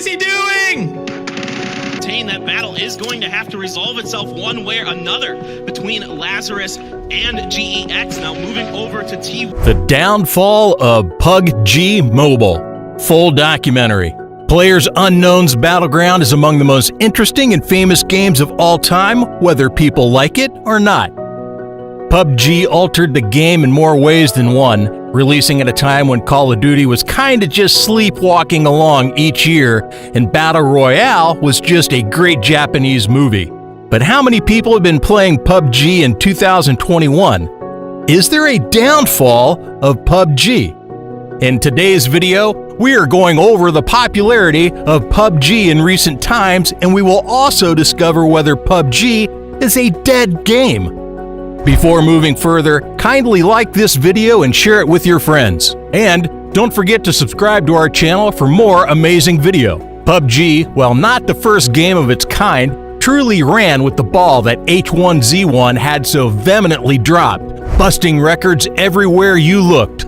is he doing? That battle is going to have to resolve itself one way or another between Lazarus and GEX. Now moving over to T. The downfall of Pubg Mobile. Full documentary. Players Unknown's Battleground is among the most interesting and famous games of all time, whether people like it or not. Pubg altered the game in more ways than one, releasing at a time when Call of Duty was kinda just sleepwalking along each year, and Battle Royale was just a great Japanese movie. But how many people have been playing Pubg in 2021? Is there a downfall of Pubg? In today's video, we are going over the popularity of Pubg in recent times, and we will also discover whether Pubg is a dead game. Before moving further, kindly like this video and share it with your friends. And don't forget to subscribe to our channel for more amazing video. Pubg, while not the first game of its kind, truly ran with the ball that H1Z1 had so vehemently dropped, busting records everywhere you looked.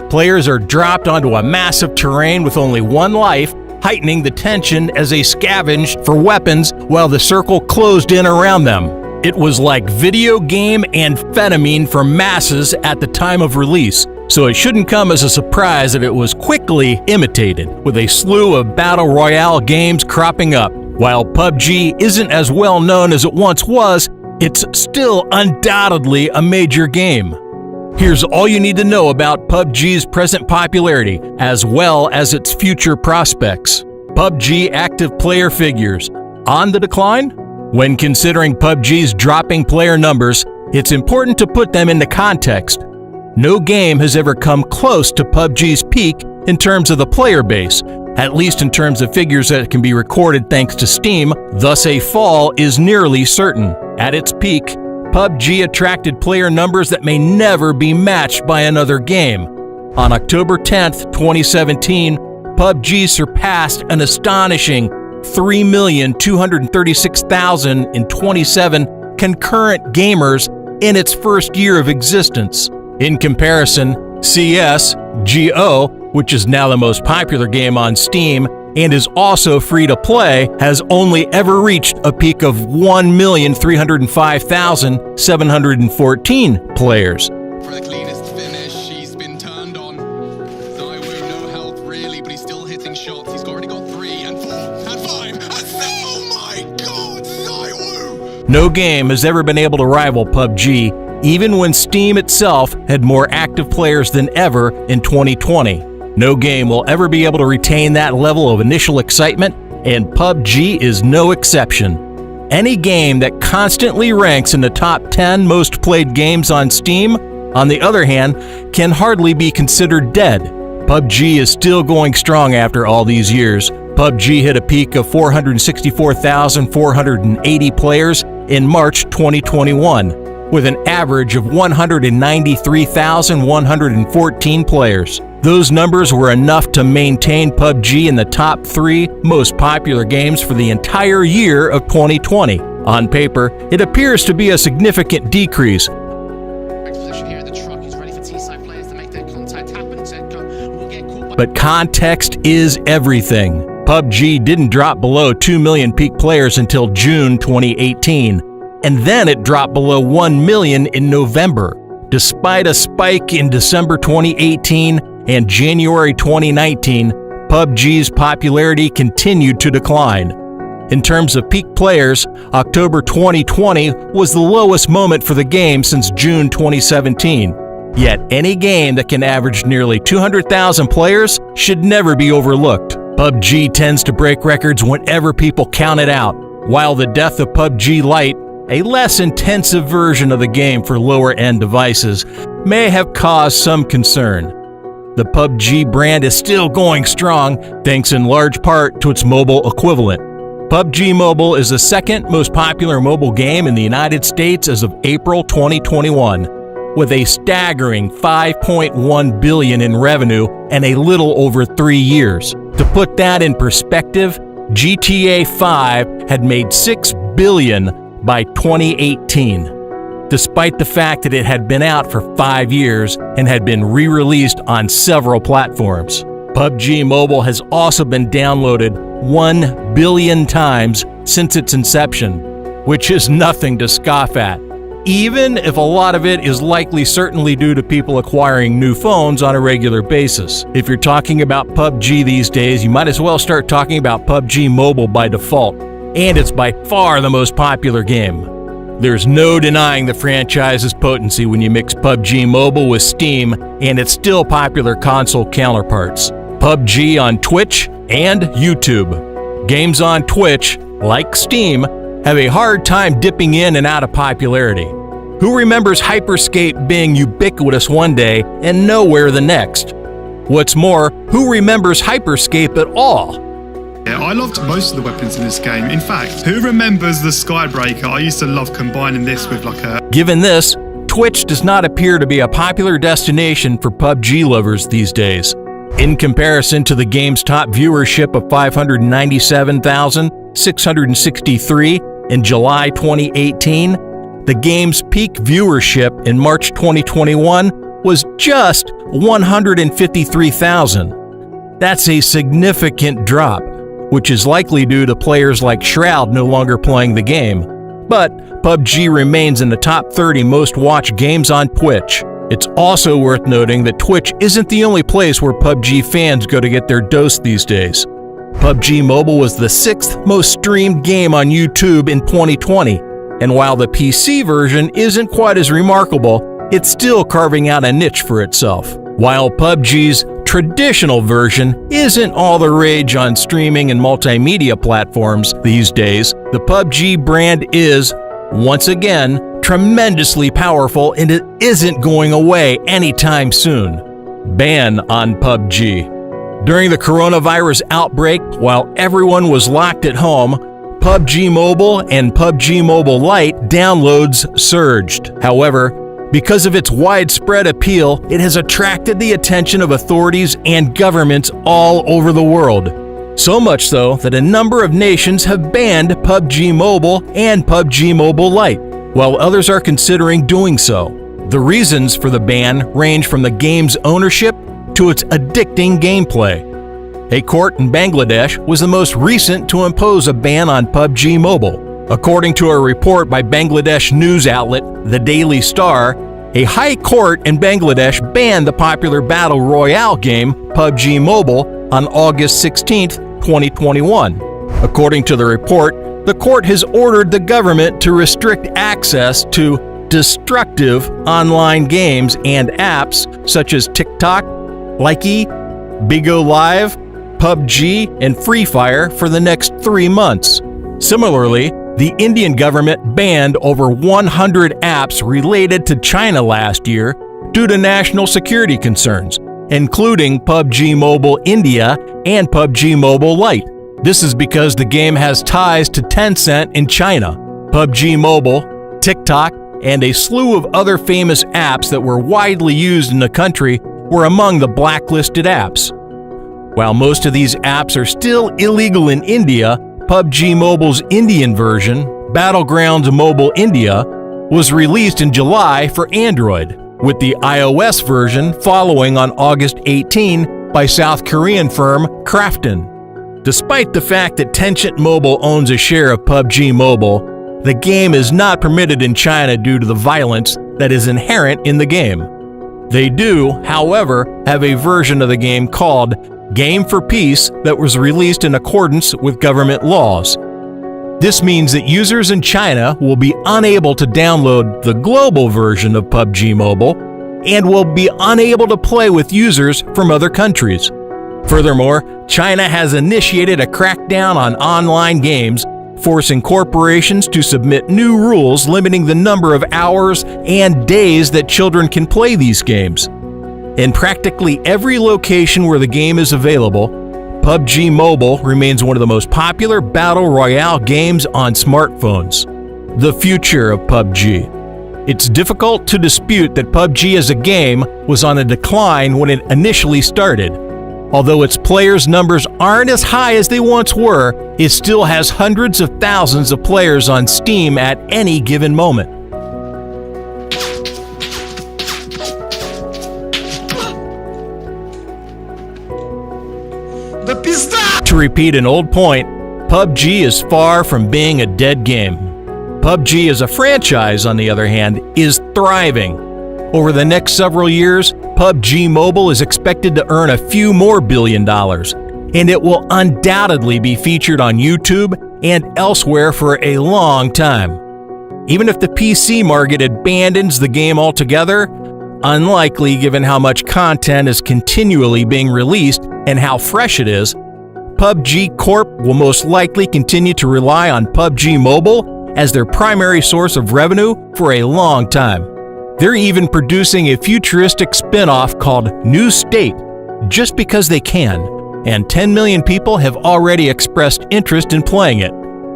Players are dropped onto a massive terrain with only one life, heightening the tension as they scavenged for weapons while the circle closed in around them. It was like video game amphetamine for masses at the time of release, so it shouldn't come as a surprise that it was quickly imitated, with a slew of Battle Royale games cropping up. While Pubg isn't as well known as it once was, it's still undoubtedly a major game. Here's all you need to know about Pubg's present popularity, as well as its future prospects. Pubg active player figures on the decline? When considering Pubg's dropping player numbers, it's important to put them into context. No game has ever come close to Pubg's peak in terms of the player base, at least in terms of figures that can be recorded thanks to Steam, thus a fall is nearly certain. At its peak, Pubg attracted player numbers that may never be matched by another game. On October 10th, 2017, Pubg surpassed an astonishing 3,236,027 concurrent gamers in its first year of existence. In comparison, CS:GO, which is now the most popular game on Steam and is also free to play, has only ever reached a peak of 1,305,714 players. For the cleanest finish, he's been turned on. ZaZa, no health really, but he's still hitting shots. He's already got 3 and 4 and 5 and oh my god, ZaZa! No game has ever been able to rival Pubg, even when Steam itself had more active players than ever in 2020. No game will ever be able to retain that level of initial excitement, and Pubg is no exception. Any game that constantly ranks in the top 10 most played games on Steam, on the other hand, can hardly be considered dead. Pubg is still going strong after all these years. Pubg hit a peak of 464,480 players in March 2021, with an average of 193,114 players. Those numbers were enough to maintain Pubg in the top 3 most popular games for the entire year of 2020. On paper, it appears to be a significant decrease. But context is everything. Pubg didn't drop below 2 million peak players until June 2018, and then it dropped below 1 million in November. Despite a spike in December 2018 and January 2019, Pubg's popularity continued to decline. In terms of peak players, October 2020 was the lowest moment for the game since June 2017. Yet any game that can average nearly 200,000 players should never be overlooked. Pubg tends to break records whenever people count it out, while the death of Pubg Lite, a less intensive version of the game for lower-end devices, may have caused some concern. The Pubg brand is still going strong, thanks in large part to its mobile equivalent. Pubg Mobile is the second most popular mobile game in the United States as of April 2021, with a staggering $5.1 billion in revenue in a little over 3 years. To put that in perspective, GTA 5 had made $6 billion by 2018. despite the fact that it had been out for 5 years and had been re-released on several platforms. PUBG Mobile has also been downloaded 1 billion times since its inception, which is nothing to scoff at, even if a lot of it is likely certainly due to people acquiring new phones on a regular basis. If you're talking about PUBG these days, you might as well start talking about PUBG Mobile by default, and it's by far the most popular game. There's no denying the franchise's potency when you mix PUBG Mobile with Steam and its still popular console counterparts. PUBG on Twitch and YouTube. Games on Twitch, like Steam, have a hard time dipping in and out of popularity. Who remembers Hyperscape being ubiquitous one day and nowhere the next? What's more, who remembers Hyperscape at all? Yeah, I loved most of the weapons in this game. In fact, who remembers the Skybreaker? I used to love combining this with like a... Given this, Twitch does not appear to be a popular destination for PUBG lovers these days. In comparison to the game's top viewership of 597,663 in July 2018, the game's peak viewership in March 2021 was just 153,000. That's a significant drop, which is likely due to players like Shroud no longer playing the game. But PUBG remains in the top 30 most watched games on Twitch. It's also worth noting that Twitch isn't the only place where PUBG fans go to get their dose these days. PUBG Mobile was the 6th most streamed game on YouTube in 2020, and while the PC version isn't quite as remarkable, it's still carving out a niche for itself. While PUBG's traditional version isn't all the rage on streaming and multimedia platforms these days, the PUBG brand is, once again, tremendously powerful, and it isn't going away anytime soon. Ban on PUBG. During the coronavirus outbreak, while everyone was locked at home, PUBG Mobile and PUBG Mobile Lite downloads surged. However, because of its widespread appeal, it has attracted the attention of authorities and governments all over the world. So much so that a number of nations have banned PUBG Mobile and PUBG Mobile Lite, while others are considering doing so. The reasons for the ban range from the game's ownership to its addicting gameplay. A court in Bangladesh was the most recent to impose a ban on PUBG Mobile. According to a report by Bangladesh news outlet The Daily Star, a high court in Bangladesh banned the popular battle royale game PUBG Mobile on August 16, 2021. According to the report, the court has ordered the government to restrict access to destructive online games and apps such as TikTok, Likey, Bigo Live, PUBG, and Free Fire for the next 3 months. Similarly, the Indian government banned over 100 apps related to China last year due to national security concerns, including PUBG Mobile India and PUBG Mobile Lite. This is because the game has ties to Tencent in China. PUBG Mobile, TikTok, and a slew of other famous apps that were widely used in the country were among the blacklisted apps. While most of these apps are still illegal in India, PUBG Mobile's Indian version, Battlegrounds Mobile India, was released in July for Android, with the iOS version following on August 18 by South Korean firm Krafton. Despite the fact that Tencent Mobile owns a share of PUBG Mobile, the game is not permitted in China due to the violence that is inherent in the game. They do, however, have a version of the game called Game for Peace that was released in accordance with government laws. This means that users in China will be unable to download the global version of PUBG Mobile and will be unable to play with users from other countries. Furthermore, China has initiated a crackdown on online games, forcing corporations to submit new rules limiting the number of hours and days that children can play these games. In practically every location where the game is available, PUBG Mobile remains one of the most popular battle royale games on smartphones. The future of PUBG. It's difficult to dispute that PUBG as a game was on a decline when it initially started. Although its players' numbers aren't as high as they once were, it still has hundreds of thousands of players on Steam at any given moment. repeat an old point, PUBG is far from being a dead game. PUBG as a franchise, on the other hand, is thriving. Over the next several years, PUBG Mobile is expected to earn a few more $1 billion, and it will undoubtedly be featured on YouTube and elsewhere for a long time. Even if the PC market abandons the game altogether, unlikely given how much content is continually being released and how fresh it is, PUBG Corp will most likely continue to rely on PUBG Mobile as their primary source of revenue for a long time. They're even producing a futuristic spin-off called New State just because they can, and 10 million people have already expressed interest in playing it.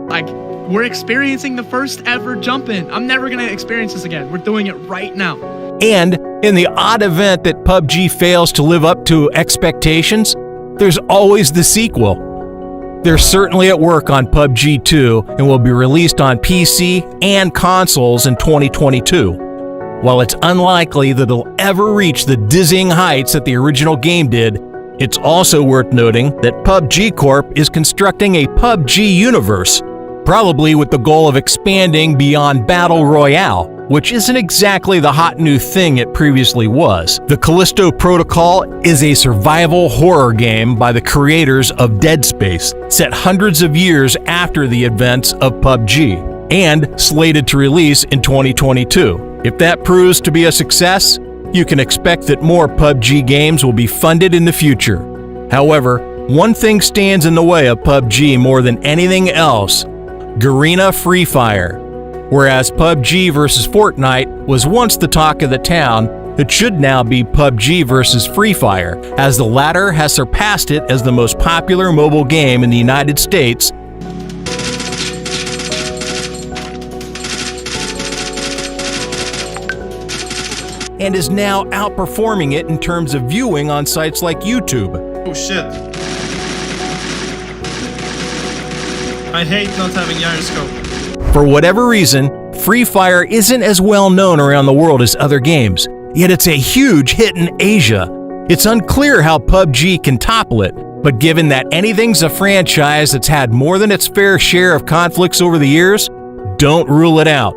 Like, we're experiencing the first ever jump in. I'm never going to experience this again. We're doing it right now. And in the odd event that PUBG fails to live up to expectations, there's always the sequel. They're certainly at work on PUBG 2 and will be released on PC and consoles in 2022. While it's unlikely that it'll ever reach the dizzying heights that the original game did, it's also worth noting that PUBG Corp is constructing a PUBG universe, probably with the goal of expanding beyond Battle Royale, which isn't exactly the hot new thing it previously was. The Callisto Protocol is a survival horror game by the creators of Dead Space, set hundreds of years after the events of PUBG, and slated to release in 2022. If that proves to be a success, you can expect that more PUBG games will be funded in the future. However, one thing stands in the way of PUBG more than anything else: Garena Free Fire. Whereas PUBG versus Fortnite was once the talk of the town, it should now be PUBG versus Free Fire, as the latter has surpassed it as the most popular mobile game in the United States and is now outperforming it in terms of viewing on sites like YouTube. Oh shit. I hate not having gyroscope. For whatever reason, Free Fire isn't as well known around the world as other games, yet it's a huge hit in Asia. It's unclear how PUBG can topple it, but given that anything's a franchise that's had more than its fair share of conflicts over the years, don't rule it out.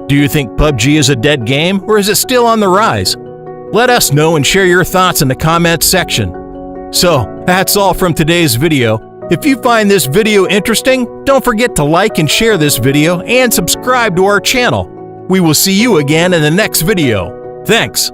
Do you think PUBG is a dead game, or is it still on the rise? Let us know and share your thoughts in the comments section. So, that's all from today's video. If you find this video interesting, don't forget to like and share this video and subscribe to our channel. We will see you again in the next video. Thanks.